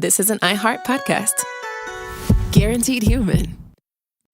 this is an iHeart podcast. Guaranteed human.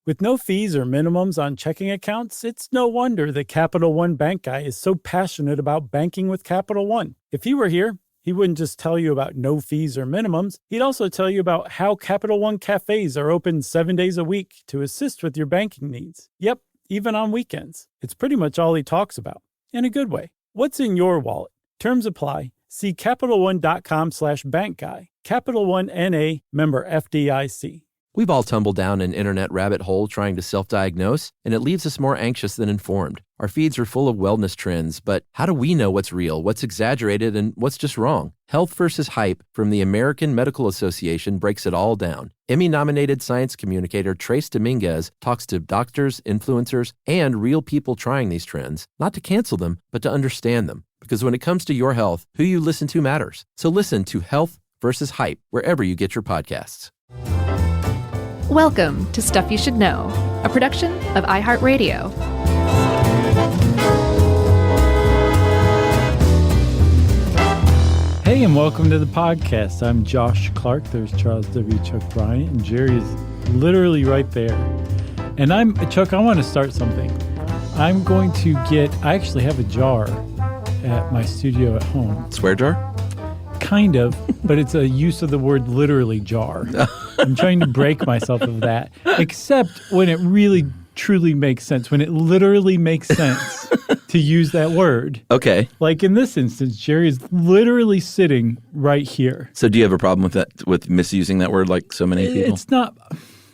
With no fees or minimums on checking accounts, it's no wonder that Capital One Bank Guy is so passionate about banking with Capital One. If he were here, he wouldn't just tell you about no fees or minimums. He'd also tell you about how Capital One cafes are open 7 days a week to assist with your banking needs. Yep, even on weekends. It's pretty much all he talks about, in a good way. What's in your wallet? Terms apply. See CapitalOne.com/bankguy. Capital One N.A., member FDIC. We've all tumbled down an internet rabbit hole trying to self-diagnose, and it leaves us more anxious than informed. Our feeds are full of wellness trends, but how do we know what's real, what's exaggerated, and what's just wrong? Health versus Hype from the American Medical Association breaks it all down. Emmy-nominated science communicator Trace Dominguez talks to doctors, influencers, and real people trying these trends, not to cancel them, but to understand them. Because when it comes to your health, who you listen to matters. So listen to Health versus Hype wherever you get your podcasts. Welcome to Stuff You Should Know, a production of iHeartRadio. Hey, and welcome to the podcast. I'm Josh Clark. There's Charles W. Chuck Bryant, and Jerry is literally right there. And Chuck, I want to start something. I'm going to I actually have a jar at my studio at home. Swear jar? Kind of, but it's a use of the word literally jar. I'm trying to break myself of that, except when it really, truly makes sense, when it literally makes sense to use that word. Okay. Like in this instance, Jerry is literally sitting right here. So do you have a problem with that, with misusing that word like so many people? It's not...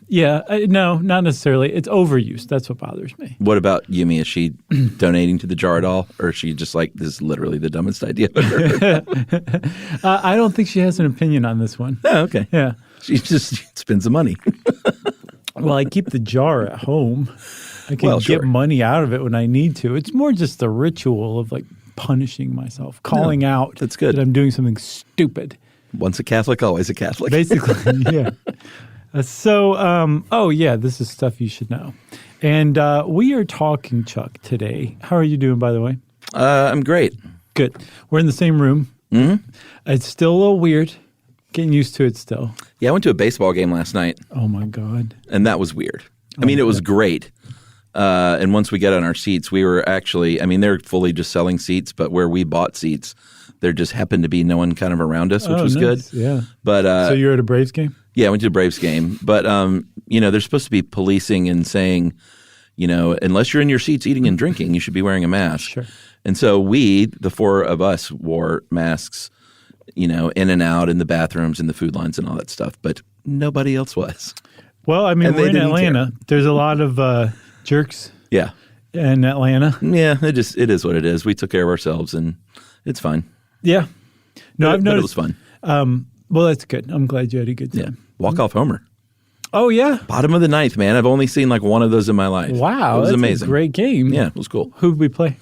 Yeah, no, not necessarily. It's overuse. That's what bothers me. What about Yumi? Is she donating to the jar at all? Or is she just like, this is literally the dumbest idea ever? I don't think she has an opinion on this one. Oh, okay. Yeah. She just spends the money. Well, I keep the jar at home. I can get money out of it when I need to. It's more just the ritual of like punishing myself, calling out that's good. that I'm doing something stupid. Once a Catholic, always a Catholic. Basically, yeah. This is Stuff You Should Know. And we are talking, Chuck, today. How are you doing, by the way? I'm great. Good. We're in the same room. Mm-hmm. It's still a little weird. Getting used to it still. Yeah, I went to a baseball game last night. Oh, my God. And that was weird. I mean, it was great. And once we got on our seats, we were actually, they're fully just selling seats, but where we bought seats, there just happened to be no one kind of around us, which was nice. good. Yeah. But so you were at a Braves game? Yeah, I went to a Braves game. But, they're supposed to be policing and saying, unless you're in your seats eating and drinking, you should be wearing a mask. Sure. And so the four of us wore masks, in and out in the bathrooms and the food lines and all that stuff. But nobody else was. Well, we're in Atlanta. There's a lot of jerks Yeah. in Atlanta. Yeah, it is what it is. We took care of ourselves and it's fine. Yeah. No, I've noticed. But it was fun. Well, that's good. I'm glad you had a good time. Yeah. Walk-off homer. Oh, yeah? Bottom of the ninth, man. I've only seen like one of those in my life. Wow. It was that's amazing. A great game. Yeah, it was cool. Who did we play?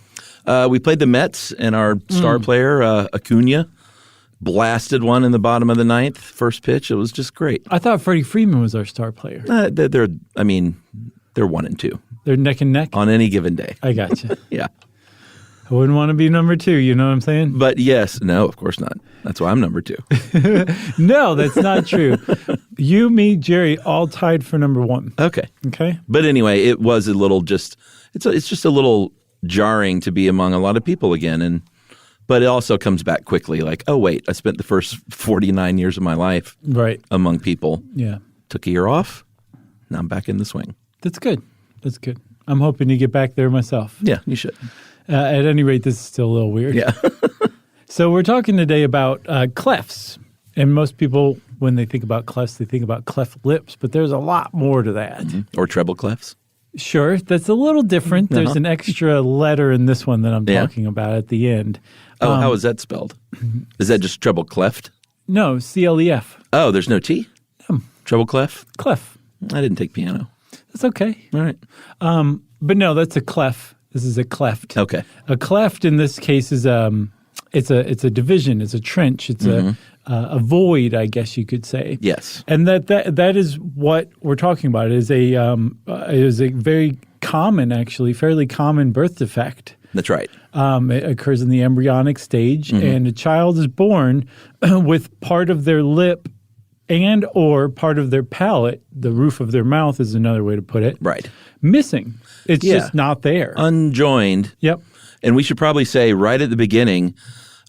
We played the Mets, and our star player, Acuna, blasted one in the bottom of the ninth. First pitch. It was just great. I thought Freddie Freeman was our star player. They're 1 and 2. They're neck and neck? On any given day. I gotcha. Yeah. I wouldn't want to be number 2, you know what I'm saying? But yes, no, of course not. That's why I'm number 2. No, that's not true. You, me, Jerry, all tied for number 1. Okay. Okay. But anyway, it was a little it's just a little jarring to be among a lot of people again. But it also comes back quickly like, oh, wait, I spent the first 49 years of my life among people. Yeah. Took a year off. Now I'm back in the swing. That's good. That's good. I'm hoping to get back there myself. Yeah, you should. At any rate, this is still a little weird. Yeah. So we're talking today about clefts. And most people, when they think about clefts, they think about cleft lips. But there's a lot more to that. Mm-hmm. Or treble clefts. Sure. That's a little different. Uh-huh. There's an extra letter in this one that I'm talking about at the end. Oh, how is that spelled? Is that just treble cleft? No, C-L-E-F. Oh, there's no T? Treble clef? Clef. I didn't take piano. That's okay. All right. But no, that's a clef. This is a cleft. Okay. A cleft in this case is it's a division. It's a trench. It's a void, I guess you could say. Yes. And that is what we're talking about. It is a very common, actually, fairly common birth defect. That's right. It occurs in the embryonic stage, and a child is born with part of their lip and or part of their palate, the roof of their mouth is another way to put it. Right. Missing. It's just not there. Unjoined. Yep. And we should probably say right at the beginning,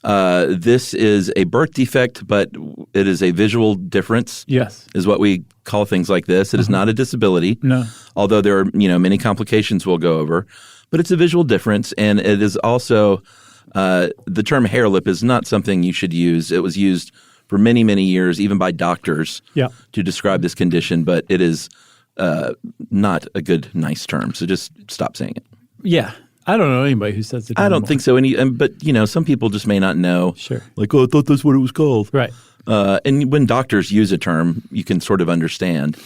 this is a birth defect, but it is a visual difference. Yes. Is what we call things like this. It is not a disability. No. Although there are, many complications we'll go over. But it's a visual difference, and it is also the term hair lip is not something you should use. It was used for many, many years, even by doctors, to describe this condition, but it is not a good, nice term. So just stop saying it. Yeah. I don't know anybody who says it I anymore. don't think so. But, some people just may not know. Sure. Like, I thought that's what it was called. Right. And when doctors use a term, you can sort of understand,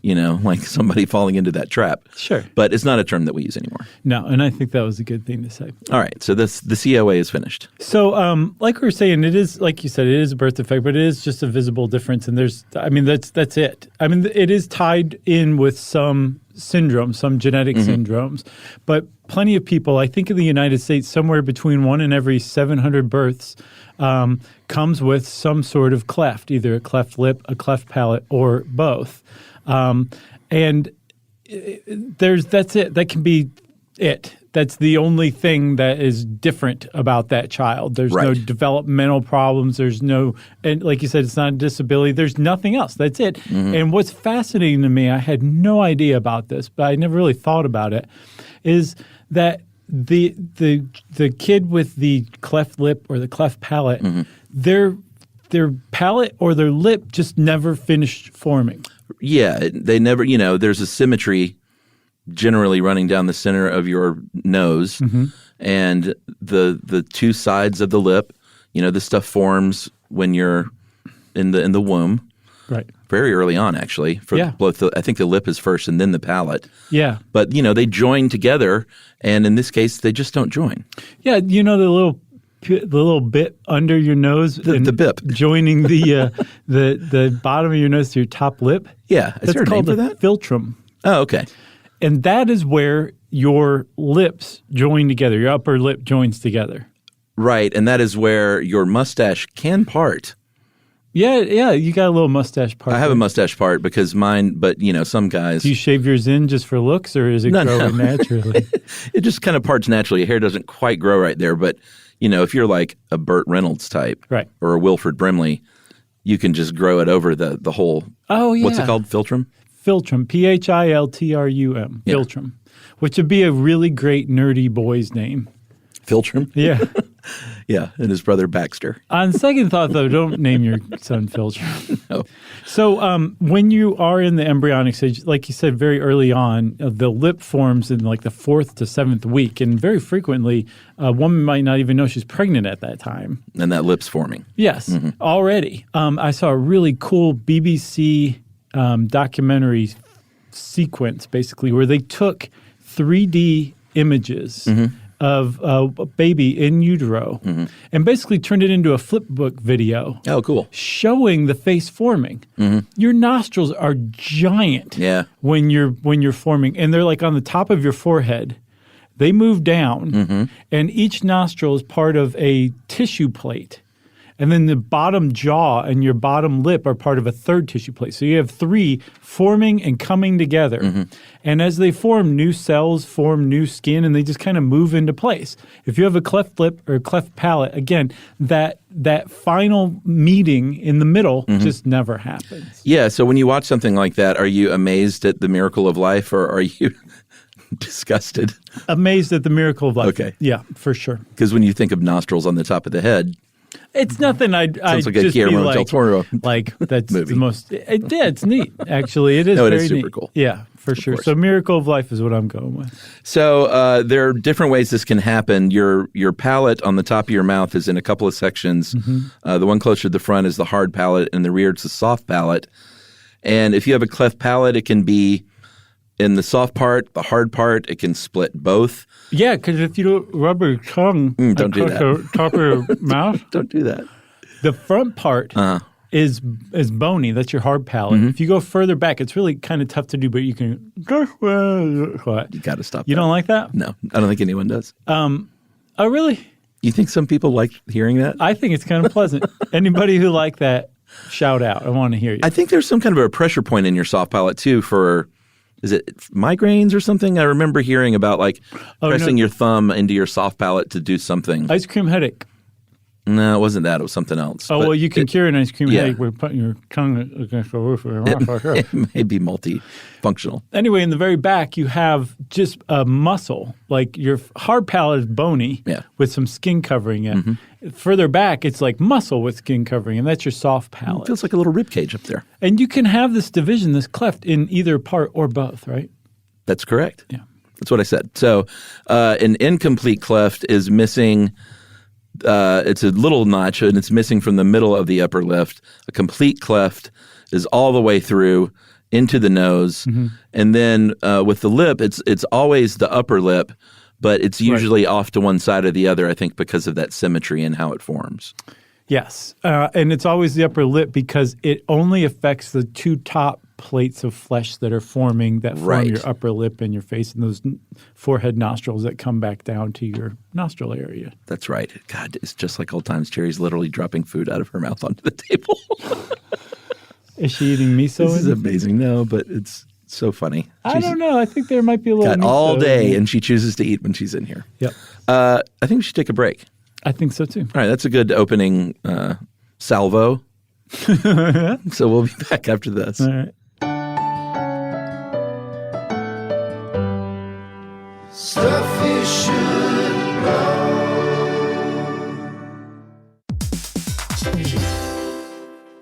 like somebody falling into that trap. Sure. But it's not a term that we use anymore. No, and I think that was a good thing to say. All right. So the COA is finished. So like we were saying, it is, like you said, it is a birth defect, but it is just a visible difference. And that's it. I mean, it is tied in with some syndromes, some genetic syndromes. But plenty of people, I think in the United States, somewhere between 1 in every 700 births comes with some sort of cleft, either a cleft lip, a cleft palate, or both. And that's it. That can be it. That's the only thing that is different about that child. There's no developmental problems. There's no, and like you said, it's not a disability. There's nothing else. That's it. And what's fascinating to me, I had no idea about this, but I never really thought about it, is that the kid with the cleft lip or the cleft palate, their palate or their lip just never finished forming. Yeah, they never, there's a symmetry generally running down the center of your nose, and the two sides of the lip, this stuff forms when you're in the womb. Right. Very early on, actually. Both I think the lip is first and then the palate. Yeah. But, they join together, and in this case, they just don't join. Yeah, the little bit under your nose, the bip joining the bottom of your nose to your top lip. Yeah, is there a name for that? Philtrum. Oh, okay. And that is where your lips join together. Your upper lip joins together. Right, and that is where your mustache can part. Yeah, you got a little mustache part. I have a mustache part because mine, but some guys. Do you shave yours in just for looks, or is it growing naturally? It just kind of parts naturally. Your hair doesn't quite grow right there, but if you're like a Burt Reynolds type, right, or a Wilford Brimley, you can just grow it over the whole. Oh yeah, what's it called? Philtrum. Philtrum, Philtrum, yeah. Philtrum, which would be a really great nerdy boy's name. Philtrum? Yeah. Yeah, and his brother Baxter. On second thought, though, don't name your son Philtrum. No. So when you are in the embryonic stage, like you said, very early on, the lip forms in like the 4th to 7th week. And very frequently, a woman might not even know she's pregnant at that time. And that lip's forming. Yes, already. I saw a really cool BBC documentary sequence, basically, where they took 3D images of a baby in utero and basically turned it into a flip book video. Oh, cool. Showing the face forming. Your nostrils are giant when you're forming, and they're like on the top of your forehead. They move down, and each nostril is part of a tissue plate. And then the bottom jaw and your bottom lip are part of a third tissue plate. So you have 3 forming and coming together. And as they form, new cells form new skin, and they just kind of move into place. If you have a cleft lip or a cleft palate, again, that final meeting in the middle just never happens. Yeah, so when you watch something like that, are you amazed at the miracle of life, or are you disgusted? Amazed at the miracle of life. Okay. Yeah, for sure. Because when you think of nostrils on the top of the head, it's nothing I'd sounds like a just Guillermo be del Toro like that's movie. the most. It's neat. Actually, it is. No, it very is super neat. cool. Yeah, for sure. course. So miracle of life is what I'm going with. So there are different ways this can happen. Your palate on the top of your mouth is in a couple of sections. The one closer to the front is the hard palate, and the rear is the soft palate. And if you have a cleft palate, it can be in the soft part, the hard part. It can split both. Yeah, because if you don't rub your tongue don't do across that. the top of your mouth, Don't do that. the front part is bony. That's your hard palate. If you go further back, it's really kind of tough to do, but you can. You got to stop. You don't like that? No, I don't think anyone does. Oh, really? You think some people like hearing that? I think it's kind of pleasant. Anybody who like that, Shout out. I want to hear you. I think there's some kind of a pressure point in your soft palate too for, is it migraines or something? I remember hearing about pressing your thumb into your soft palate to do something. Ice cream headache. No, it wasn't that. It was something else. Oh, well, you can cure an ice cream headache by putting your tongue against the roof of your mouth. It may be multifunctional. Anyway, in the very back, you have just a muscle. Like your hard palate is bony with some skin covering it. Mm-hmm. Further back, it's like muscle with skin covering, and that's your soft palate. It feels like a little rib cage up there. And you can have this division, this cleft, in either part or both, right? That's correct. Yeah. That's what I said. So an incomplete cleft is missing. It's a little notch, and it's missing from the middle of the upper lip. A complete cleft is all the way through into the nose. Mm-hmm. And then with the lip, it's always the upper lip, but it's usually off to one side or the other, I think, because of that symmetry and how it forms. Yes. And it's always the upper lip because it only affects the two top plates of flesh that are forming that form your upper lip and your face and those forehead nostrils that come back down to your nostril area. That's right. God, it's just like old times. Cherry's literally dropping food out of her mouth onto the table. Is she eating miso? This is amazing. No, but it's so funny. I don't know. I think there might be a little miso all day, and she chooses to eat when she's in here. Yep. I think we should take a break. I think so, too. All right. That's a good opening salvo. So we'll be back after this. All right. Stuff you should know.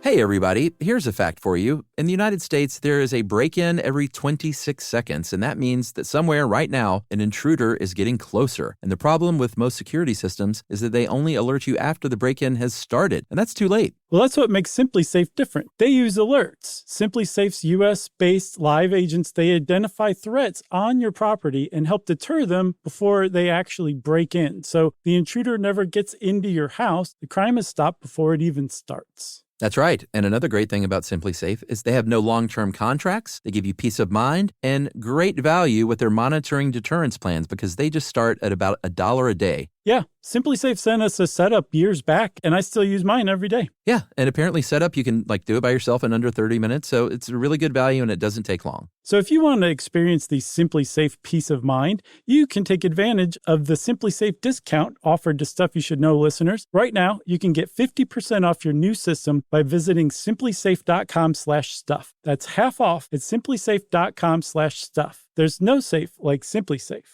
Hey, everybody. Here's a fact for you. In the United States, there is a break-in every 26 seconds, and that means that somewhere right now, an intruder is getting closer. And the problem with most security systems is that they only alert you after the break-in has started, and that's too late. Well, that's what makes SimpliSafe different. They use alerts. SimpliSafe's U.S.-based live agents, they identify threats on your property and help deter them before they actually break in. So the intruder never gets into your house. The crime is stopped before it even starts. That's right. And another great thing about SimpliSafe is they have no long-term contracts. They give you peace of mind and great value with their monitoring deterrence plans because they just start at about $1 a day. Yeah, SimpliSafe sent us a setup years back, and I still use mine every day. Yeah, and apparently setup, you can do it by yourself in under 30 minutes, so it's a really good value and it doesn't take long. So if you want to experience the SimpliSafe peace of mind, you can take advantage of the SimpliSafe discount offered to Stuff You Should Know listeners. Right now, you can get 50% off your new system by visiting simplisafe.com/stuff. That's half off at simplisafe.com/stuff. There's no safe like SimpliSafe.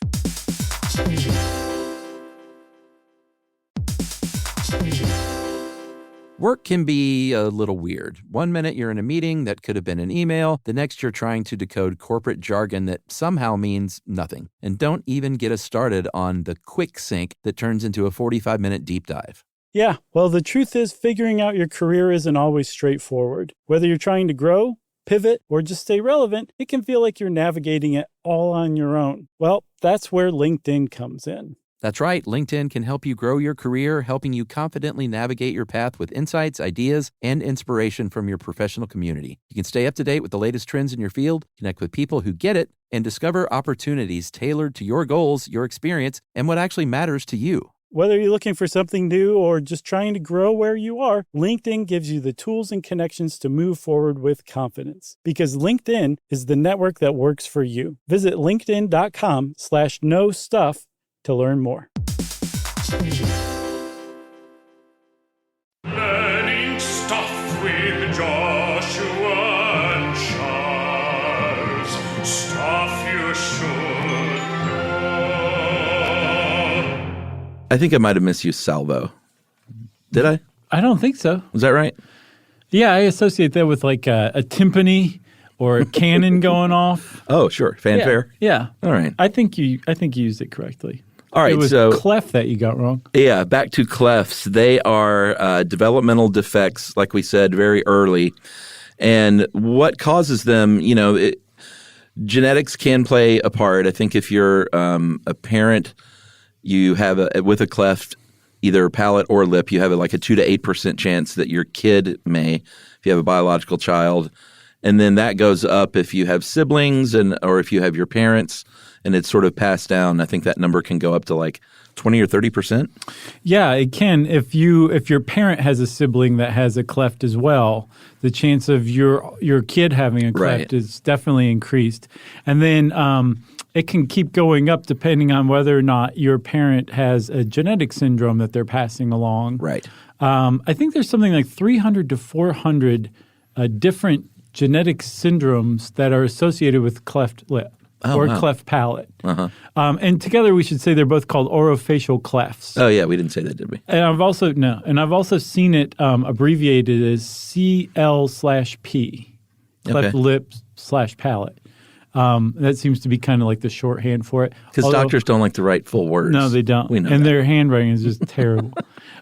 Work can be a little weird. One minute you're in a meeting that could have been an email. The next you're trying to decode corporate jargon that somehow means nothing. And don't even get us started on the quick sync that turns into a 45-minute deep dive. Yeah, well, the truth is figuring out your career isn't always straightforward. Whether you're trying to grow, pivot, or just stay relevant, it can feel like you're navigating it all on your own. Well, that's where LinkedIn comes in. That's right. LinkedIn can help you grow your career, helping you confidently navigate your path with insights, ideas, and inspiration from your professional community. You can stay up to date with the latest trends in your field, connect with people who get it, and discover opportunities tailored to your goals, your experience, and what actually matters to you. Whether you're looking for something new or just trying to grow where you are, LinkedIn gives you the tools and connections to move forward with confidence. Because LinkedIn is the network that works for you. Visit linkedin.com/knowstuff to learn more. Learning stuff with Joshua and Charles. Stuff you should know. I think I might have misused salvo. Did I? I don't think so. Was that right? Yeah, I associate that with like a timpani or a cannon going off. Oh, sure. Fanfare? Yeah. All right. I think you used it correctly. All right, it was so Cleft that you got wrong. Yeah, back to clefts. They are developmental defects, like we said, very early. And what causes them, genetics can play a part. I think if you're a parent, you have with a cleft, either palate or lip, you have like a 2 to 8% chance that your kid may, if you have a biological child. And then that goes up if you have siblings or if you have your parents. And it's sort of passed down. I think that number can go up to like 20 or 30%? Yeah, it can. If your parent has a sibling that has a cleft as well, the chance of your kid having a cleft is definitely increased. And then it can keep going up depending on whether or not your parent has a genetic syndrome that they're passing along. Right. I think there's something like 300 to 400 different genetic syndromes that are associated with cleft lip cleft palate. Uh-huh. And together we should say they're both called orofacial clefts. Oh, yeah, we didn't say that, did we? And I've also seen it abbreviated as CL/P, cleft lip / palate. That seems to be kind of like the shorthand for it. Because doctors don't like to write full words. No, they don't. We know and that. Their handwriting is just terrible.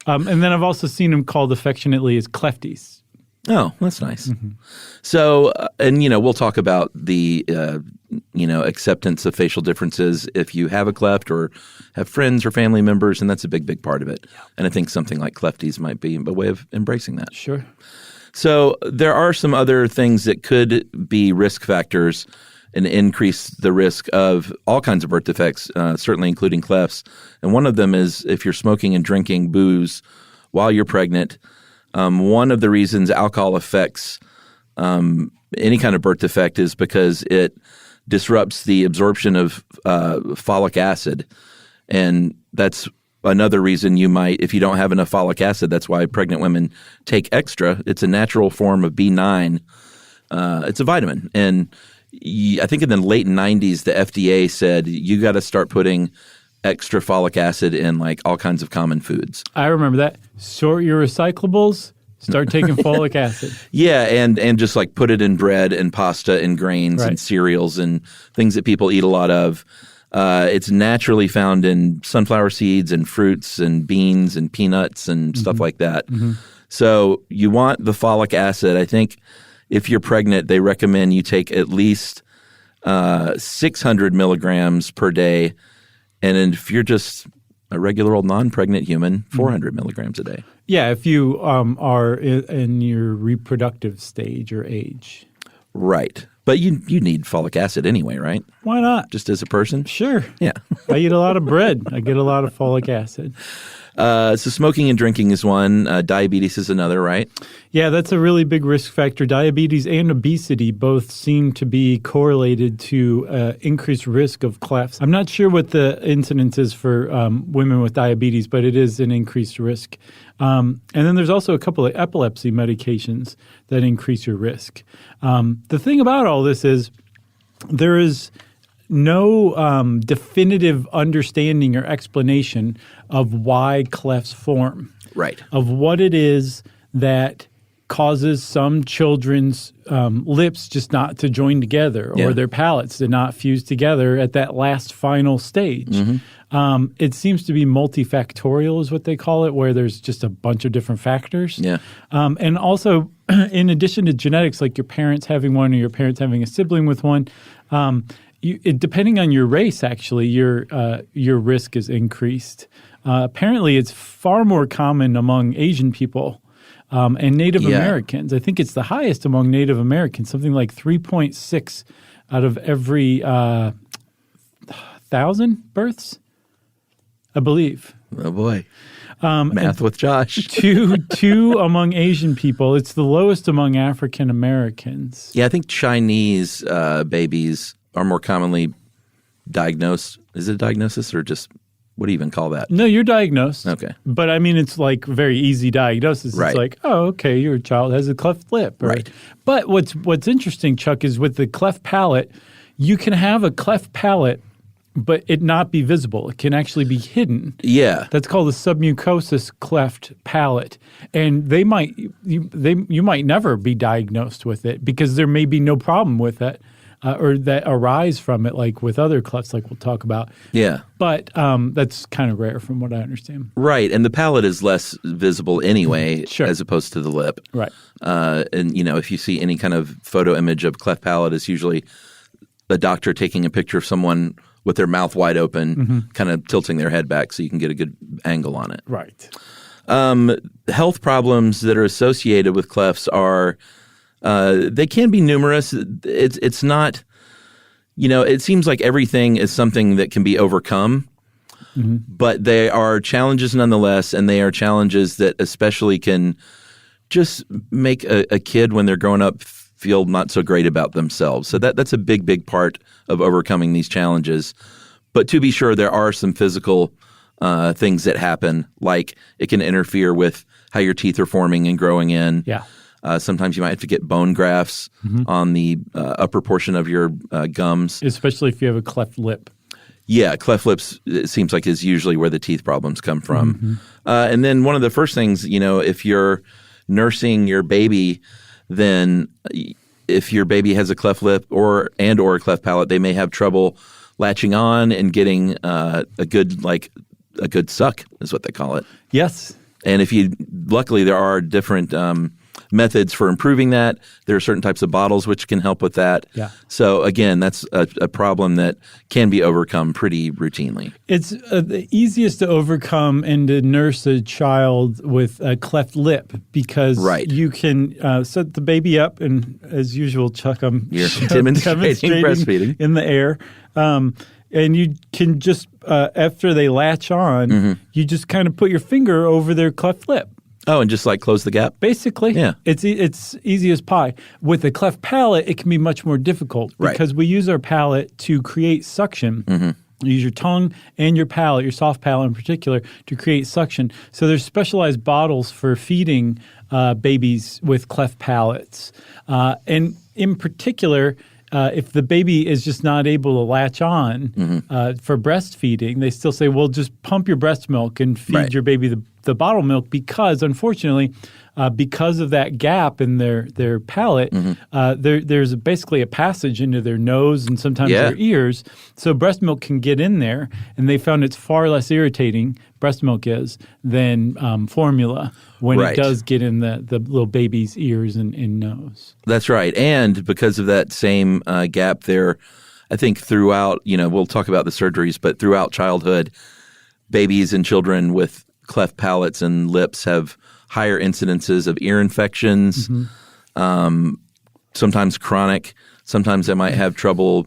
And then I've also seen them called affectionately as clefties. Oh, that's nice. Mm-hmm. So, and we'll talk about the acceptance of facial differences if you have a cleft or have friends or family members, and that's a big, big part of it. Yeah. And I think something like clefties might be a way of embracing that. Sure. So there are some other things that could be risk factors and increase the risk of all kinds of birth defects, certainly including clefts. And one of them is if you're smoking and drinking booze while you're pregnant. One of the reasons alcohol affects any kind of birth defect is because it disrupts the absorption of folic acid. And that's another reason you might, if you don't have enough folic acid, that's why pregnant women take extra. It's a natural form of B9. It's a vitamin. And I think in the late 90s, the FDA said you got to start putting extra folic acid in like all kinds of common foods. I remember that. Sort your recyclables, start taking folic acid. Yeah, and just like put it in bread and pasta and grains and cereals and things that people eat a lot of. It's naturally found in sunflower seeds and fruits and beans and peanuts and stuff like that. Mm-hmm. So you want the folic acid. I think if you're pregnant, they recommend you take at least 600 milligrams per day. And if you're just a regular old non-pregnant human, 400 milligrams a day. Yeah, if you are in your reproductive stage or age. Right. But you need folic acid anyway, right? Why not? Just as a person? Sure. Yeah. I eat a lot of bread. I get a lot of folic acid. So smoking and drinking is one. Diabetes is another, right? Yeah, that's a really big risk factor. Diabetes and obesity both seem to be correlated to increased risk of clefts. I'm not sure what the incidence is for women with diabetes, but it is an increased risk. And then there's also a couple of epilepsy medications that increase your risk. The thing about all this is there is no definitive understanding or explanation of why clefts form. Right. Of what it is that causes some children's lips just not to join together or their palates to not fuse together at that last final stage. Mm-hmm. It seems to be multifactorial is what they call it, where there's just a bunch of different factors. Yeah. And also, in addition to genetics, like your parents having one or your parents having a sibling with one, depending on your race, actually, your risk is increased. Apparently, it's far more common among Asian people and Native Americans. I think it's the highest among Native Americans, something like 3.6 out of every 1,000 births, I believe. Oh, boy. Math with Josh. two among Asian people. It's the lowest among African Americans. Yeah, I think Chinese babies are more commonly diagnosed. Is it a diagnosis or just what do you even call that? No, you're diagnosed. Okay. But I mean, it's like very easy diagnosis. Right. It's like, oh, okay, your child has a cleft lip. Right. But what's interesting, Chuck, is with the cleft palate, you can have a cleft palate, but it not be visible. It can actually be hidden. Yeah. That's called a submucosous cleft palate. And you might never be diagnosed with it because there may be no problem with it. Or that arise from it, like with other clefts, like we'll talk about. Yeah. But that's kind of rare from what I understand. Right. And the palate is less visible anyway as opposed to the lip. Right. And, if you see any kind of photo image of cleft palate, it's usually a doctor taking a picture of someone with their mouth wide open, kind of tilting their head back so you can get a good angle on it. Right. Health problems that are associated with clefts are they can be numerous. It's not, it seems like everything is something that can be overcome. but they are challenges nonetheless, and they are challenges that especially can just make a kid when they're growing up feel not so great about themselves. So that's a big, big part of overcoming these challenges. But to be sure, there are some physical things that happen, like it can interfere with how your teeth are forming and growing in. Yeah. Sometimes you might have to get bone grafts on the upper portion of your gums. Especially if you have a cleft lip. Yeah, cleft lips, it seems like, is usually where the teeth problems come from. And then one of the first things, if you're nursing your baby, then if your baby has a cleft lip or a cleft palate, they may have trouble latching on and getting a good suck is what they call it. Yes. And luckily there are different methods for improving that. There are certain types of bottles which can help with that. Yeah. So again, that's a problem that can be overcome pretty routinely. It's the easiest to overcome and to nurse a child with a cleft lip because you can set the baby up and, as usual, chuck them. You're demonstrating breastfeeding in the air. And you can just, after they latch on, you just kind of put your finger over their cleft lip. Oh, and just like close the gap? Basically. Yeah. It's easy as pie. With a cleft palate, it can be much more difficult because we use our palate to create suction. You use your tongue and your palate, your soft palate in particular, to create suction. So there's specialized bottles for feeding babies with cleft palates. And in particular, if the baby is just not able to latch on for breastfeeding, they still say, well, just pump your breast milk and feed your baby the bottle milk because, unfortunately, because of that gap in their palate, there's basically a passage into their nose and sometimes their ears. So breast milk can get in there, and they found it's far less irritating, breast milk is, than formula when it does get in the little baby's ears and nose. That's right. And because of that same gap there, I think throughout, we'll talk about the surgeries, but throughout childhood, babies and children with cleft palates and lips have higher incidences of ear infections, sometimes chronic. Sometimes they might have trouble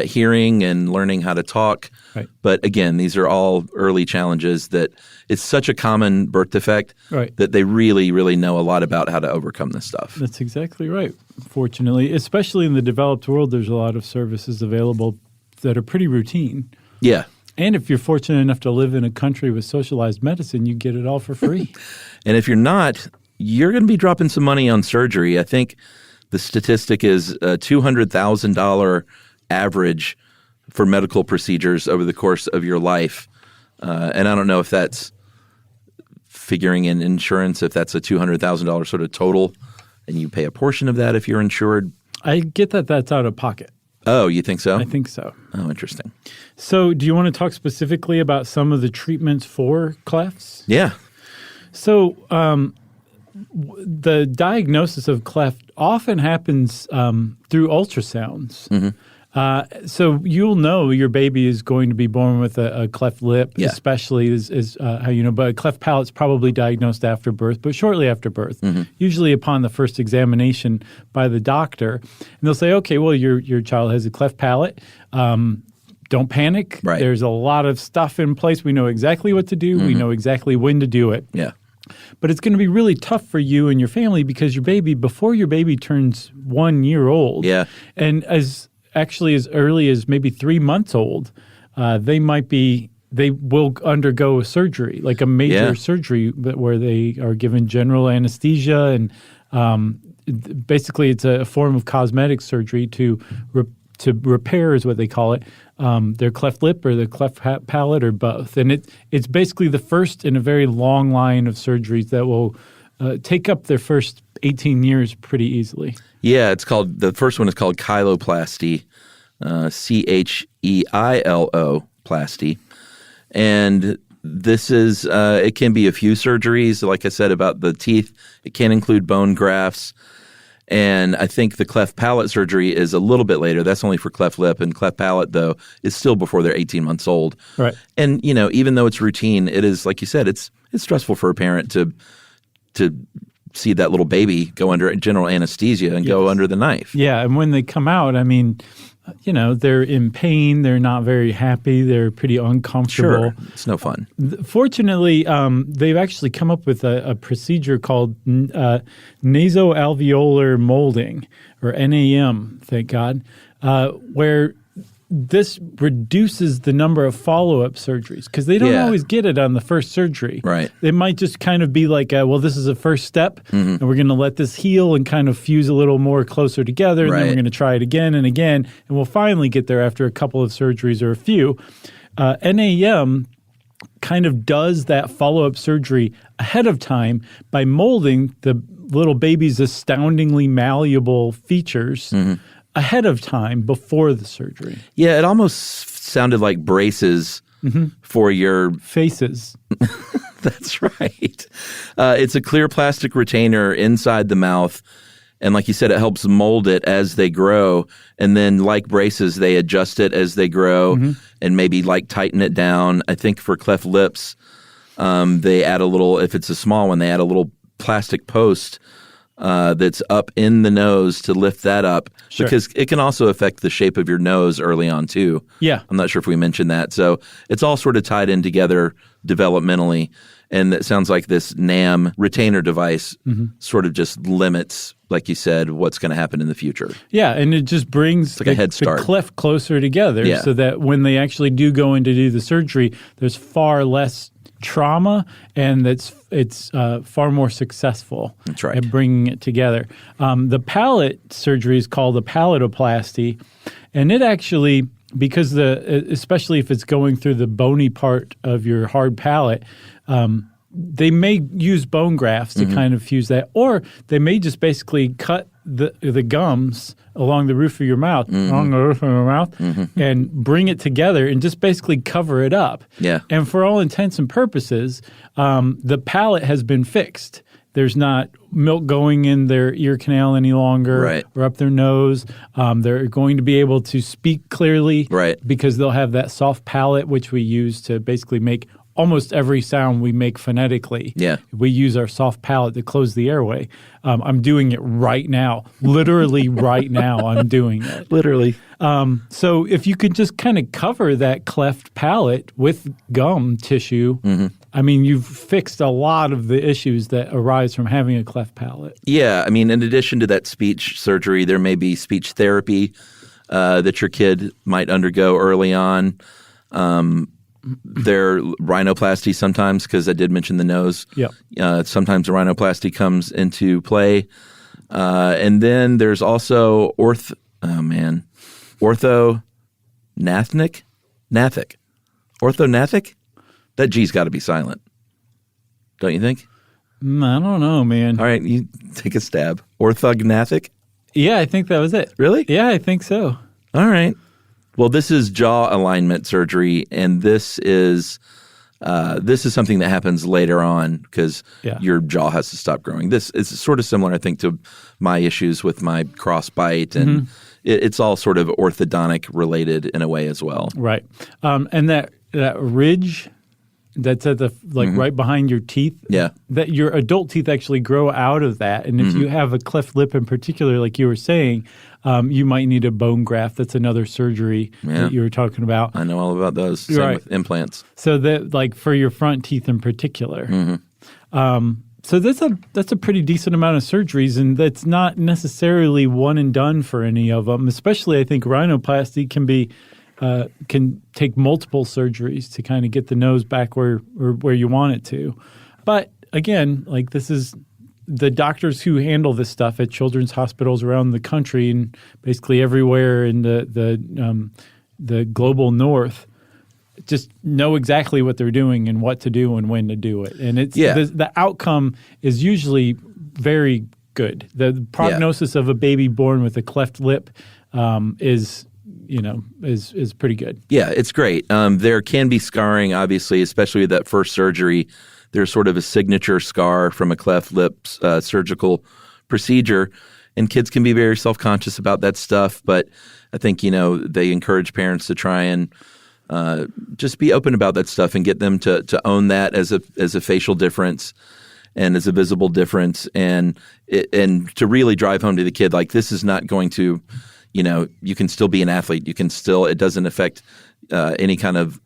hearing and learning how to talk. Right. But again, these are all early challenges that it's such a common birth defect that they really, really know a lot about how to overcome this stuff. That's exactly right. Fortunately, especially in the developed world, there's a lot of services available that are pretty routine. Yeah. And if you're fortunate enough to live in a country with socialized medicine, you get it all for free. And if you're not, you're going to be dropping some money on surgery. I think the statistic is a $200,000 average for medical procedures over the course of your life. And I don't know if that's figuring in insurance, if that's a $200,000 sort of total, and you pay a portion of that if you're insured. I get that that's out of pocket. Oh, you think so? I think so. Oh, interesting. So do you want to talk specifically about some of the treatments for clefts? Yeah. So the diagnosis of cleft often happens through ultrasounds. So you'll know your baby is going to be born with a cleft lip, especially is how you know. But a cleft palate's probably diagnosed after birth, but shortly after birth, usually upon the first examination by the doctor. And they'll say, okay, well, your child has a cleft palate. Don't panic. Right. There's a lot of stuff in place. We know exactly what to do. We know exactly when to do it. Yeah. But it's going to be really tough for you and your family because before your baby turns 1 year old, and as early as maybe 3 months old, they will undergo a surgery, like a major surgery where they are given general anesthesia. And basically it's a form of cosmetic surgery to repair, is what they call it, their cleft lip or their cleft palate or both. And it's basically the first in a very long line of surgeries that will take up their first 18 years pretty easily. Yeah, the first one is called chyloplasty, Cheilo plasty. And this is, it can be a few surgeries. Like I said about the teeth, it can include bone grafts. And I think the cleft palate surgery is a little bit later. That's only for cleft lip. And cleft palate, though, is still before they're 18 months old. Right. And, even though it's routine, it is, like you said, it's stressful for a parent to see that little baby go under general anesthesia and go under the knife. Yeah, and when they come out, they're in pain. They're not very happy. They're pretty uncomfortable. Sure. It's no fun. Fortunately, they've actually come up with a procedure called nasoalveolar molding, or NAM, thank God, where this reduces the number of follow-up surgeries because they don't always get it on the first surgery. Right. It might just kind of be like, this is a first step, and we're going to let this heal and kind of fuse a little more closer together, and then we're going to try it again and again, and we'll finally get there after a couple of surgeries or a few. NAM kind of does that follow-up surgery ahead of time by molding the little baby's astoundingly malleable features ahead of time before the surgery. Yeah, it almost sounded like braces for your faces. That's right. It's a clear plastic retainer inside the mouth. And like you said, it helps mold it as they grow. And then like braces, they adjust it as they grow and maybe like tighten it down. I think for cleft lips, they add a little, if it's a small one, they add a little plastic post that's up in the nose to lift that up because it can also affect the shape of your nose early on too. Yeah. I'm not sure if we mentioned that. So it's all sort of tied in together developmentally. And it sounds like this NAM retainer device sort of just limits, like you said, what's going to happen in the future. Yeah, and it just brings like a head start. The cleft closer together so that when they actually do do the surgery, there's far less trauma, and it's far more successful at bringing it together. The palate surgery is called a palatoplasty, and it actually, because especially if it's going through the bony part of your hard palate, they may use bone grafts to kind of fuse that, or they may just basically cut the gums along the roof of your mouth, and bring it together and just basically cover it up. Yeah. And for all intents and purposes, the palate has been fixed. There's not milk going in their ear canal any longer or up their nose. They're going to be able to speak clearly because they'll have that soft palate, which we use to basically make almost every sound we make phonetically. Yeah. We use our soft palate to close the airway. I'm doing it right now. Literally right now I'm doing it. Literally. So if you could just kind of cover that cleft palate with gum tissue, I mean, you've fixed a lot of the issues that arise from having a cleft palate. Yeah. I mean, in addition to that speech surgery, there may be speech therapy that your kid might undergo early on. There rhinoplasty sometimes, because I did mention the nose. Yeah. Sometimes a rhinoplasty comes into play. And then there's also orthognathic? Orthognathic? That G's got to be silent. Don't you think? I don't know, man. All right, you take a stab. Orthognathic? Yeah, I think that was it. Really? Yeah, I think so. All right. Well, this is jaw alignment surgery, and this is something that happens later on because your jaw has to stop growing. This is sort of similar, I think, to my issues with my crossbite, and it's all sort of orthodontic related in a way as well. Right. And that ridge that's at the right behind your teeth, that your adult teeth actually grow out of that. And if you have a cleft lip in particular, like you were saying, you might need a bone graft. That's another surgery that you were talking about. I know all about those. Same with implants. So that, like, for your front teeth in particular. So that's a pretty decent amount of surgeries, and that's not necessarily one and done for any of them. Especially, I think rhinoplasty can take multiple surgeries to kind of get the nose back where you want it to. But again, like, this is the doctors who handle this stuff at children's hospitals around the country and basically everywhere in the global north just know exactly what they're doing and what to do and when to do it. And it's the outcome is usually very good. The prognosis of a baby born with a cleft lip is pretty good. Yeah, it's great. There can be scarring, obviously, especially with that first surgery. There's sort of a signature scar from a cleft lip surgical procedure, and kids can be very self-conscious about that stuff. But I think, they encourage parents to try and just be open about that stuff and get them to own that as a facial difference and as a visible difference, and to really drive home to the kid, like, this is not going to you can still be an athlete. It doesn't affect any kind of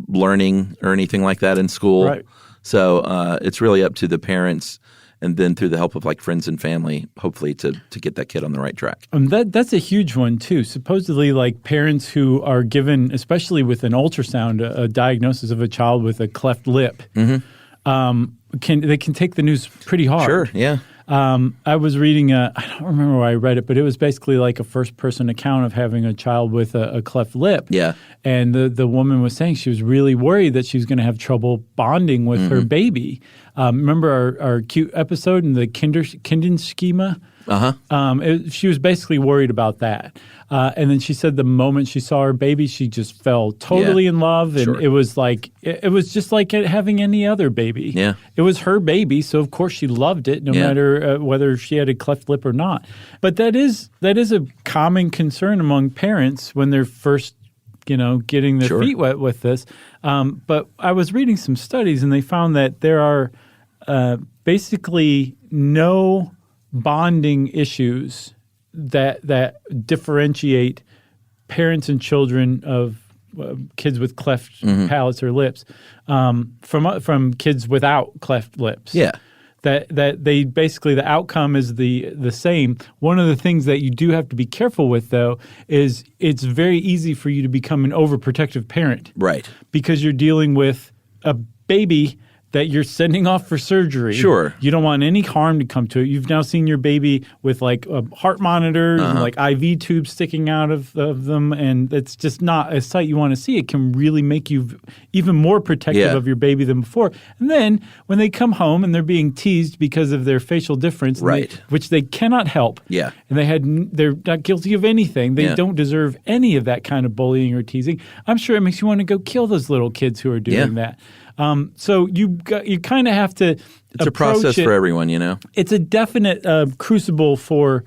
learning or anything like that in school. Right. So it's really up to the parents, and then through the help of like friends and family, hopefully to get that kid on the right track. That's a huge one too. Supposedly, like parents who are given, especially with an ultrasound, a diagnosis of a child with a cleft lip, can take the news pretty hard. Sure, yeah. I was reading I don't remember where I read it, but it was basically like a first-person account of having a child with a cleft lip. Yeah. And the woman was saying she was really worried that she was going to have trouble bonding with her baby. Remember our cute episode in the Kinderschema? She was basically worried about that. And then she said the moment she saw her baby, she just fell totally in love. And it was like it was just like having any other baby. Yeah. It was her baby, so of course she loved it, no matter whether she had a cleft lip or not. But that is a common concern among parents when they're first getting their feet wet with this. But I was reading some studies, and they found that there are basically no bonding issues that differentiate parents and children of kids with cleft palates or lips from kids without cleft lips. Yeah. That they basically the outcome is the same. One of the things that you do have to be careful with, though, is it's very easy for you to become an overprotective parent. Right. Because you're dealing with a baby that you're sending off for surgery. Sure. You don't want any harm to come to it. You've now seen your baby with like heart monitors and like IV tubes sticking out of them, and it's just not a sight you want to see. It can really make you even more protective of your baby than before. And then when they come home and they're being teased because of their facial difference, which they cannot help, and they're not guilty of anything. They don't deserve any of that kind of bullying or teasing. I'm sure it makes you want to go kill those little kids who are doing that. So you kind of have to. It's a process for everyone, It's a definite crucible for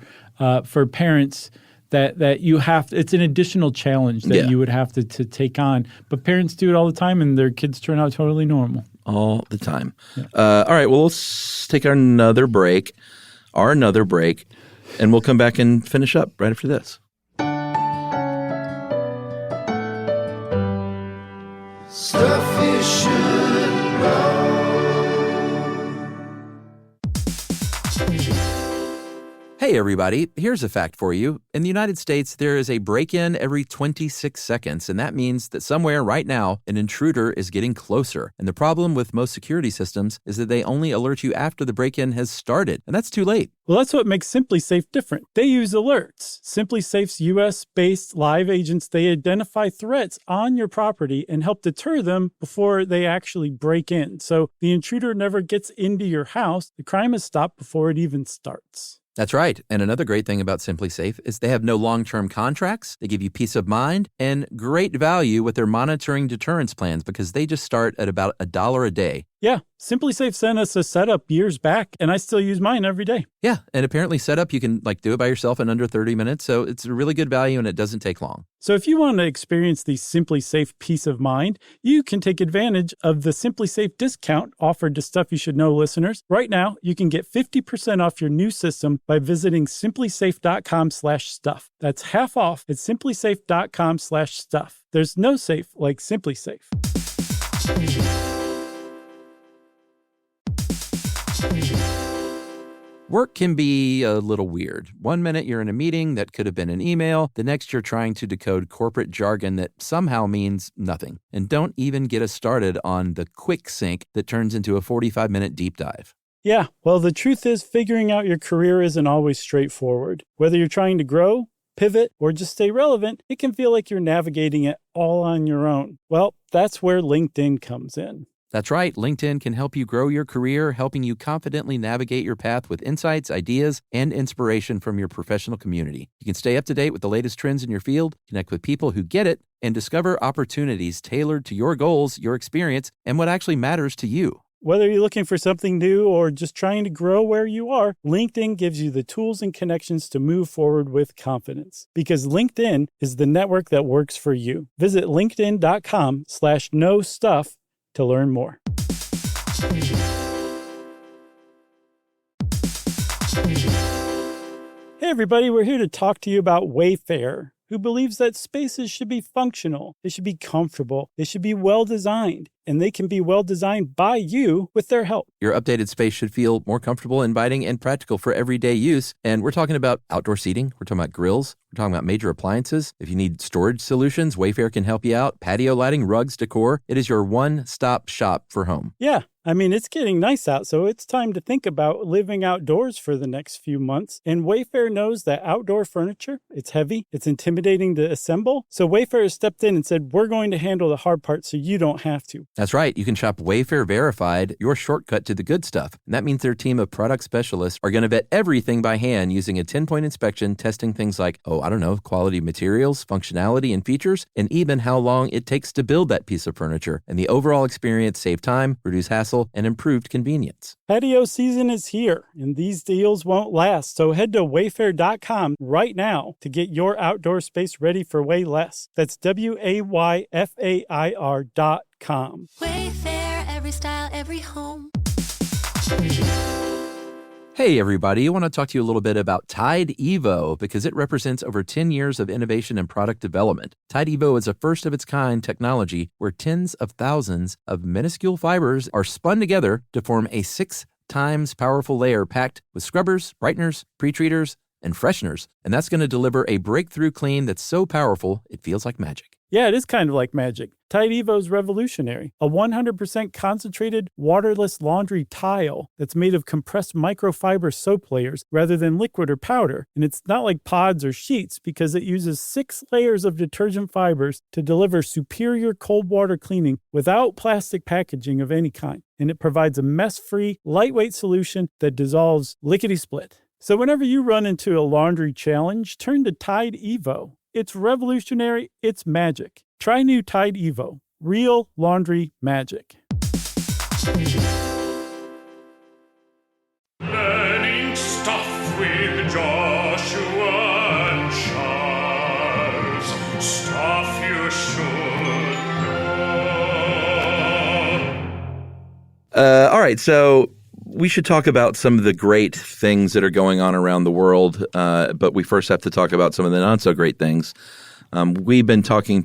parents that you have to. It's an additional challenge that you would have to take on. But parents do it all the time, and their kids turn out totally normal. All the time. Yeah. All right. Well, let's take another break, and we'll come back and finish up right after this. Stuff you should know. Hey, everybody. Here's a fact for you. In the United States, there is a break-in every 26 seconds, and that means that somewhere right now, an intruder is getting closer. And the problem with most security systems is that they only alert you after the break-in has started, and that's too late. Well, that's what makes SimpliSafe different. They use alerts. SimpliSafe's U.S.-based live agents, they identify threats on your property and help deter them before they actually break in. So the intruder never gets into your house. The crime is stopped before it even starts. That's right. And another great thing about SimpliSafe is they have no long-term contracts. They give you peace of mind and great value with their monitoring deterrence plans because they just start at about $1 a day. Yeah, SimpliSafe sent us a setup years back, and I still use mine every day. Yeah, and apparently setup, you can do it by yourself in under 30 minutes, so it's a really good value and it doesn't take long. So if you want to experience the SimpliSafe peace of mind, you can take advantage of the SimpliSafe discount offered to Stuff You Should Know listeners. Right now, you can get 50% off your new system by visiting simplisafe.com/stuff. That's half off at simplisafe.com/stuff. There's no safe like SimpliSafe. Work can be a little weird. One minute you're in a meeting that could have been an email. The next you're trying to decode corporate jargon that somehow means nothing. And don't even get us started on the quick sync that turns into a 45-minute deep dive. Yeah, well, the truth is figuring out your career isn't always straightforward. Whether you're trying to grow, pivot, or just stay relevant, it can feel like you're navigating it all on your own. Well, that's where LinkedIn comes in. That's right. LinkedIn can help you grow your career, helping you confidently navigate your path with insights, ideas, and inspiration from your professional community. You can stay up to date with the latest trends in your field, connect with people who get it, and discover opportunities tailored to your goals, your experience, and what actually matters to you. Whether you're looking for something new or just trying to grow where you are, LinkedIn gives you the tools and connections to move forward with confidence. Because LinkedIn is the network that works for you. Visit linkedin.com/knowstuff to learn more. Hey everybody, we're here to talk to you about Wayfair, who believes that spaces should be functional, they should be comfortable, they should be well-designed, and they can be well-designed by you with their help. Your updated space should feel more comfortable, inviting, and practical for everyday use. And we're talking about outdoor seating. We're talking about grills. We're talking about major appliances. If you need storage solutions, Wayfair can help you out. Patio lighting, rugs, decor. It is your one-stop shop for home. Yeah. I mean, it's getting nice out, so it's time to think about living outdoors for the next few months. And Wayfair knows that outdoor furniture, it's heavy, it's intimidating to assemble. So Wayfair has stepped in and said, we're going to handle the hard part so you don't have to. That's right. You can shop Wayfair Verified, your shortcut to the good stuff. And that means their team of product specialists are going to vet everything by hand using a 10-point inspection, testing things like, quality materials, functionality, and features, and even how long it takes to build that piece of furniture. And the overall experience save time, reduce hassle, and improved convenience. Patio season is here, and these deals won't last. So head to wayfair.com right now to get your outdoor space ready for way less. That's WAYFAIR.com. Wayfair, every style, every home. Hey, everybody. I want to talk to you a little bit about Tide Evo because it represents over 10 years of innovation and product development. Tide Evo is a first-of-its-kind technology where tens of thousands of minuscule fibers are spun together to form a 6 times powerful layer packed with scrubbers, brighteners, pre-treaters, and fresheners. And that's going to deliver a breakthrough clean that's so powerful it feels like magic. Yeah, it is kind of like magic. Tide Evo is revolutionary. A 100% concentrated, waterless laundry tile that's made of compressed microfiber soap layers rather than liquid or powder. And it's not like pods or sheets because it uses 6 layers of detergent fibers to deliver superior cold water cleaning without plastic packaging of any kind. And it provides a mess-free, lightweight solution that dissolves lickety-split. So whenever you run into a laundry challenge, turn to Tide Evo. It's revolutionary. It's magic. Try new Tide Evo. Real laundry magic. Learning stuff with Joshua and Charles. Stuff you should know. All right, so we should talk about some of the great things that are going on around the world, but we first have to talk about some of the not-so-great things. We've been talking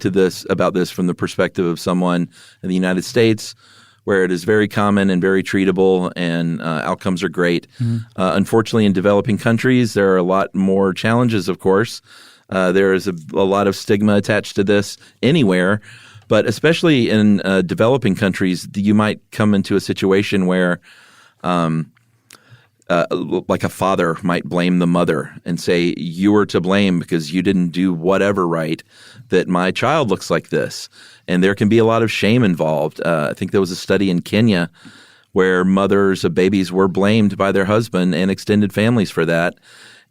about this from the perspective of someone in the United States where it is very common and very treatable and outcomes are great. Mm-hmm. Unfortunately, in developing countries, there are a lot more challenges, of course. There is a lot of stigma attached to this anywhere, but especially in developing countries, you might come into a situation where like a father might blame the mother and say, you were to blame because you didn't do whatever right, that my child looks like this. And there can be a lot of shame involved. I think there was a study in Kenya where mothers of babies were blamed by their husband and extended families for that.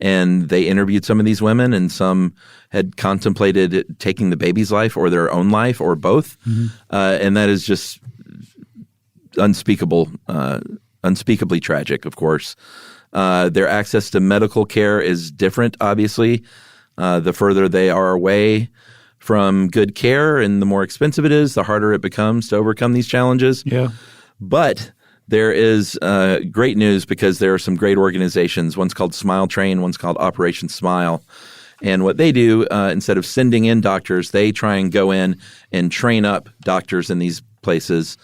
And they interviewed some of these women, and some had contemplated taking the baby's life or their own life or both. Mm-hmm. And that is just unspeakably tragic, of course. Their access to medical care is different, obviously. The further they are away from good care and the more expensive it is, the harder it becomes to overcome these challenges. Yeah. But there is great news because there are some great organizations. One's called Smile Train, one's called Operation Smile. And what they do, instead of sending in doctors, they try and go in and train up doctors in these places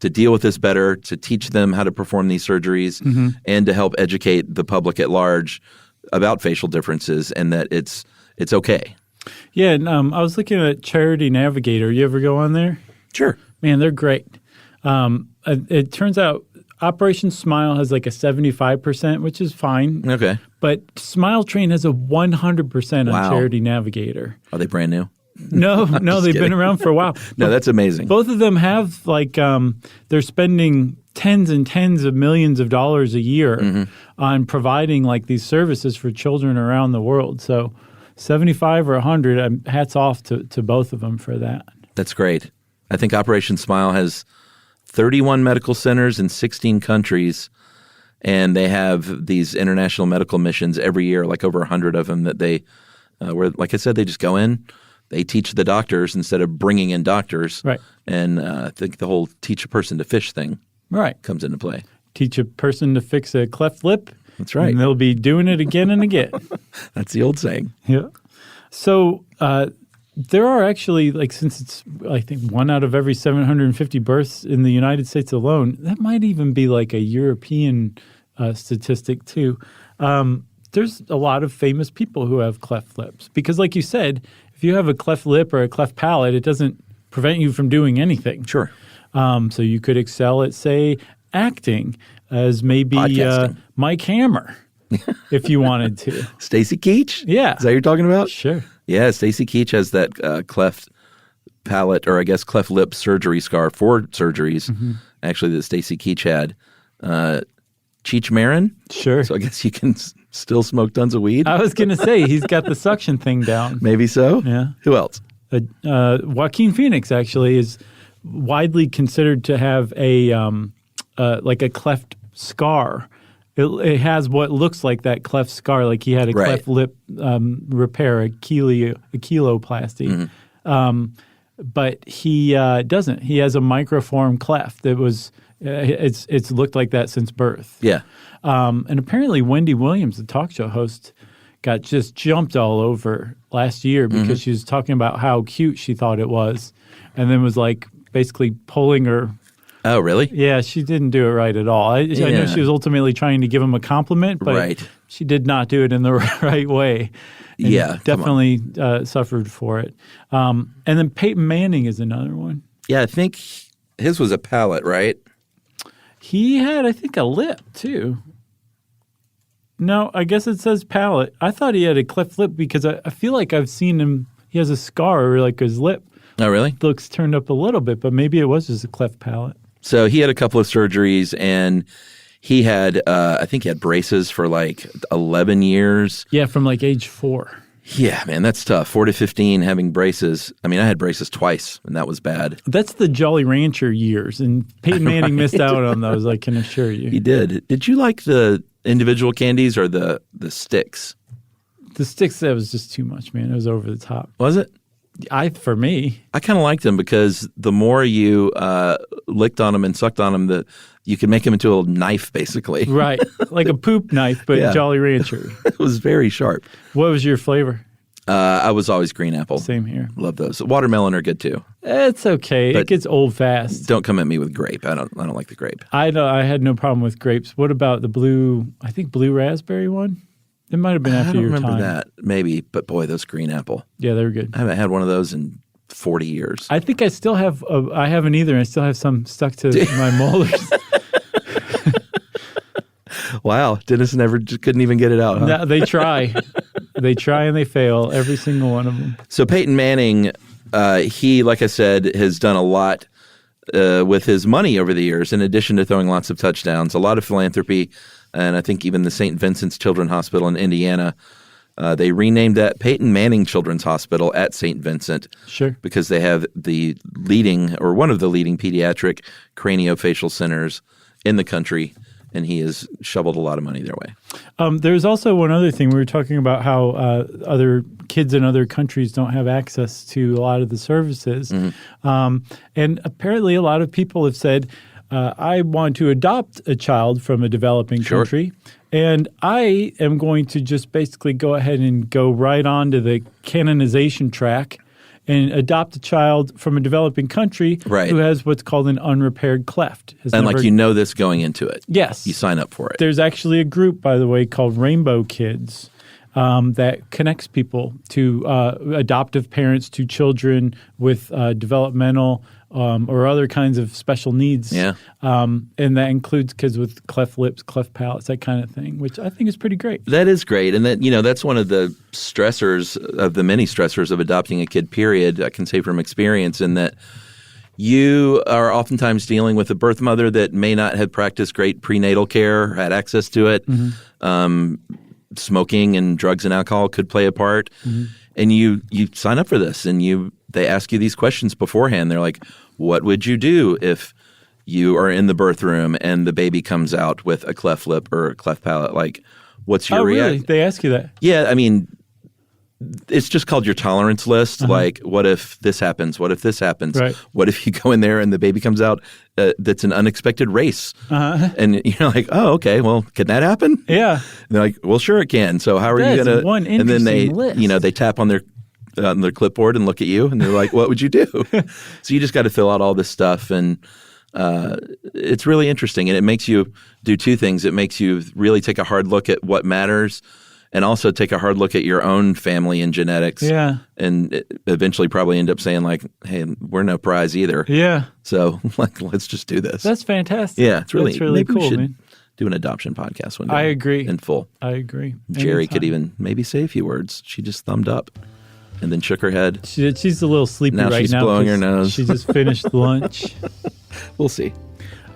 to deal with this better, to teach them how to perform these surgeries, mm-hmm. and to help educate the public at large about facial differences and that it's okay. Yeah, and I was looking at Charity Navigator. You ever go on there? Sure. Man, they're great. It turns out Operation Smile has like a 75%, which is fine. Okay. But Smile Train has a 100% on Charity Navigator. Are they brand new? No, they've been around for a while. No, that's amazing. Both of them have they're spending tens and tens of millions of dollars a year mm-hmm. on providing like these services for children around the world. So 75 or 100, hats off to both of them for that. That's great. I think Operation Smile has 31 medical centers in 16 countries, and they have these international medical missions every year, like over 100 of them that they, where, like I said, they just go in. They teach the doctors instead of bringing in doctors. Right. And I think the whole teach a person to fish thing comes into play. Teach a person to fix a cleft lip. That's right. And they'll be doing it again and again. That's the old saying. Yeah. So there are actually, like, since it's, I think, 1 out of every 750 births in the United States alone, that might even be like a European statistic too. There's a lot of famous people who have cleft lips because, like you said, if you have a cleft lip or a cleft palate, it doesn't prevent you from doing anything. Sure. So you could excel at, say, acting as maybe Mike Hammer if you wanted to. Stacy Keach? Yeah. Is that what you're talking about? Sure. Yeah, Stacy Keach has that cleft palate, or I guess cleft lip surgery scar, 4 surgeries, actually, that Stacy Keach had. Cheech Marin? Sure. So I guess you can still smoke tons of weed? I was going to say, he's got the suction thing down. Maybe so? Yeah. Who else? Joaquin Phoenix actually is widely considered to have a like a cleft scar. It has what looks like that cleft scar, like he had a cleft lip repair, a kiloplasty. But he doesn't. He has a microform cleft that was it's looked like that since birth. Yeah. And apparently Wendy Williams, the talk show host, got just jumped all over last year because she was talking about how cute she thought it was, and then was like basically pulling her. Oh, really? Yeah, she didn't do it right at all. I know she was ultimately trying to give him a compliment, but she did not do it in the right way. And definitely suffered for it. And then Peyton Manning is another one. Yeah, I think his was a palate, right? He had, I think, a lip too. No, I guess it says palate. I thought he had a cleft lip because I feel like I've seen him. He has a scar over like his lip. Oh, really? Looks turned up a little bit, but maybe it was just a cleft palate. So he had a couple of surgeries, and he had, I think he had braces for like 11 years. Yeah, from like age 4. Yeah, man, that's tough. 4 to 15 having braces. I mean, I had braces twice, and that was bad. That's the Jolly Rancher years, and Peyton Manning missed out on those, I can assure you. He did. Did you like the individual candies or the sticks? The sticks, that was just too much, man. It was over the top. Was it? For me. I kind of liked them because the more you licked on them and sucked on them, you could make them into a knife, basically. Right. Like a poop knife, but Jolly Rancher. It was very sharp. What was your flavor? I was always green apple. Same here. Love those. Watermelon are good too. It's okay. But it gets old fast. Don't come at me with grape. I don't like the grape. I had no problem with grapes. What about the blue raspberry one? It might have been after your time. I don't remember that. Maybe. But boy, those green apple. Yeah, they were good. I haven't had one of those in 40 years. I think I still have, I haven't either. I still have some stuck to my molars. Wow. Dennis just couldn't even get it out, huh? No, they try. They try and they fail, every single one of them. So Peyton Manning, he, like I said, has done a lot with his money over the years, in addition to throwing lots of touchdowns, a lot of philanthropy. And I think even the St. Vincent's Children's Hospital in Indiana, they renamed that Peyton Manning Children's Hospital at St. Vincent. Sure. Because they have the leading, or one of the leading pediatric craniofacial centers in the country, and he has shoveled a lot of money their way. There's also one other thing. We were talking about how other kids in other countries don't have access to a lot of the services. And apparently a lot of people have said, I want to adopt a child from a developing country, and I am going to just basically go ahead and go right on to the canonization track and adopt a child from a developing country who has what's called an unrepaired cleft. This going into it. Yes. You sign up for it. There's actually a group, by the way, called Rainbow Kids that connects people to adoptive parents to children with developmental or other kinds of special needs. Yeah. And that includes kids with cleft lips, cleft palates, that kind of thing, which I think is pretty great. That is great. And that's one of the stressors of the many stressors of adopting a kid, period, I can say from experience, in that you are oftentimes dealing with a birth mother that may not have practiced great prenatal care or had access to it. Smoking and drugs and alcohol could play a part. And you sign up for this, and they ask you these questions beforehand. They're like, what would you do if you are in the birth room and the baby comes out with a cleft lip or a cleft palate? Like, what's your reaction? Really? They ask you that? Yeah, I mean, it's just called your tolerance list. Like, what if this happens? What if this happens? Right. What if you go in there and the baby comes out that's an unexpected race? And you're like, oh, okay, well, can that happen? Yeah. And they're like, well, sure it can. So how are you That's going to? one And then they, interesting list. they tap on their clipboard and look at you, and they're like, what would you do? So you just got to fill out all this stuff, and it's really interesting. And it makes you do two things. It makes you really take a hard look at what matters, and also take a hard look at your own family and genetics. Yeah. And eventually probably end up saying like, hey, we're no prize either. Yeah. So like, let's just do this. That's fantastic. Yeah, it's really That's really maybe we cool, should man. do an adoption podcast one day. I agree. In full. I agree. Jerry could Anytime. even maybe say a few words. She just thumbed up and then shook her head. She's a little sleepy Now right she's now. blowing her 'cause nose. She just finished lunch. We'll see.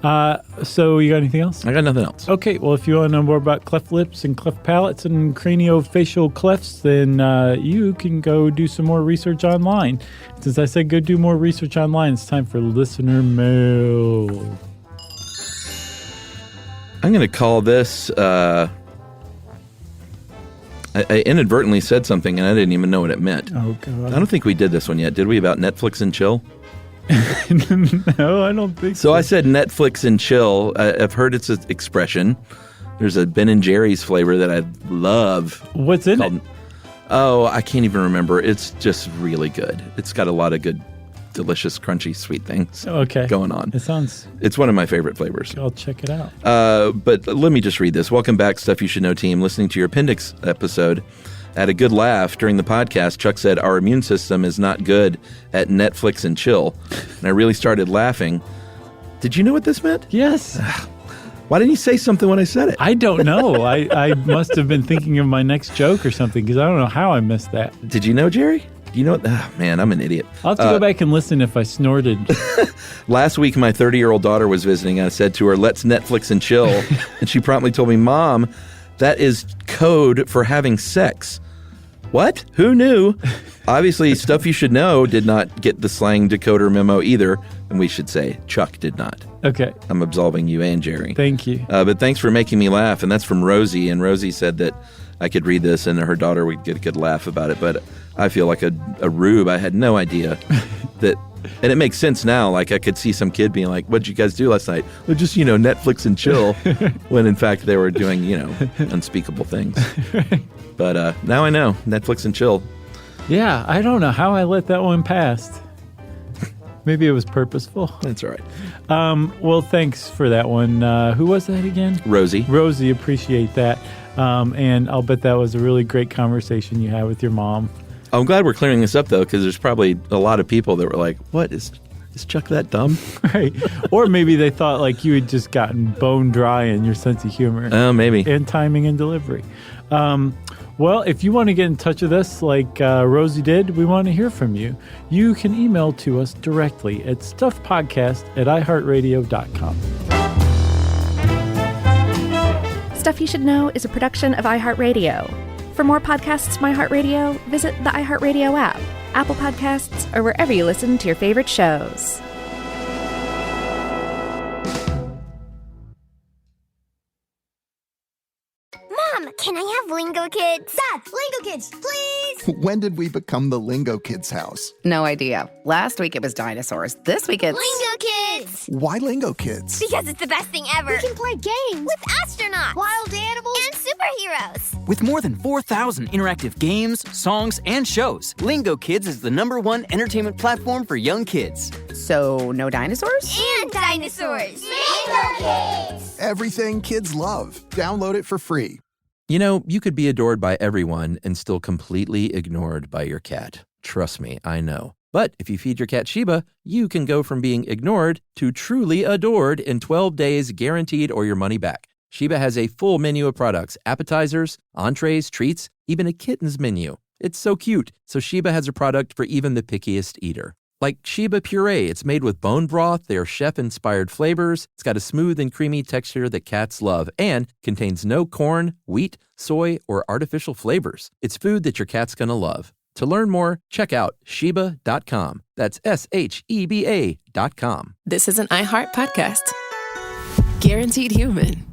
So you got anything else? I got nothing else. Okay, well, if you want to know more about cleft lips and cleft palates and craniofacial clefts, then you can go do some more research online. Since I said go do more research online, it's time for listener mail. I'm going to call this. I inadvertently said something and I didn't even know what it meant. Oh, I God. don't think we did this one yet, did we? About Netflix and chill? No, I don't think So I said Netflix and chill. I've heard it's an expression. There's a Ben & Jerry's flavor that I love. What's in called, it? Oh, I can't even remember. It's just really good. It's got a lot of good, delicious, crunchy, sweet things Okay. going on. It It's one of my favorite flavors. I'll check it out. But let me just read this. Welcome back, Stuff You Should Know team. Listening to your appendix episode. I had a good laugh during the podcast. Chuck said, our immune system is not good at Netflix and chill. And I really started laughing. Did you know what this meant? Yes. Why didn't you say something when I said it? I don't know. I must have been thinking of my next joke or something because I don't know how I missed that. Did you know, Jerry? You know what? Oh, man, I'm an idiot. I'll have to go back and listen if I snorted. Last week, my 30-year-old daughter was visiting. I said to her, let's Netflix and chill. And she promptly told me, Mom, that is code for having sex. What? Who knew? Obviously, Stuff You Should Know did not get the slang decoder memo either. And we should say Chuck did not. Okay. I'm absolving you and Jerry. Thank you. But thanks for making me laugh. And that's from Rosie. And Rosie said that I could read this and her daughter would get a good laugh about it. But I feel like a rube. I had no idea that. And it makes sense now. Like I could see some kid being like, what'd you guys do last night? Well, just, Netflix and chill. When in fact they were doing, unspeakable things. But now I know. Netflix and chill. Yeah, I don't know how I let that one pass. Maybe it was purposeful. That's all right. Well, thanks for that one. Who was that again? Rosie. Rosie, appreciate that. And I'll bet that was a really great conversation you had with your mom. I'm glad we're clearing this up, though, because there's probably a lot of people that were like, what, is Chuck that dumb? Right. Or maybe they thought like you had just gotten bone dry in your sense of humor. Oh, maybe. And timing and delivery. Well, if you want to get in touch with us like Rosie did, we want to hear from you. You can email to us directly at stuffpodcast@iheartradio.com. Stuff You Should Know is a production of iHeartRadio. For more podcasts from iHeartRadio, visit the iHeartRadio app, Apple Podcasts, or wherever you listen to your favorite shows. Mom, can I have Lingo Kids? Dad, Lingo Kids, please! When did we become the Lingo Kids house? No idea. Last week it was dinosaurs. This week it's... Lingo Kids! Why Lingo Kids? Because it's the best thing ever. We can play games with astronauts, wild animals, and superheroes. With more than 4,000 interactive games, songs, and shows, Lingo Kids is the #1 entertainment platform for young kids. So, no dinosaurs? And dinosaurs! Lingo Kids! Everything kids love. Download it for free. You could be adored by everyone and still completely ignored by your cat. Trust me, I know. But if you feed your cat Sheba, you can go from being ignored to truly adored in 12 days guaranteed or your money back. Sheba has a full menu of products, appetizers, entrees, treats, even a kitten's menu. It's so cute. So Sheba has a product for even the pickiest eater. Like Sheba Puree, it's made with bone broth, they're chef-inspired flavors, it's got a smooth and creamy texture that cats love, and contains no corn, wheat, soy, or artificial flavors. It's food that your cat's gonna love. To learn more, check out Sheba.com. That's SHEBA.com. This is an iHeart podcast. Guaranteed human.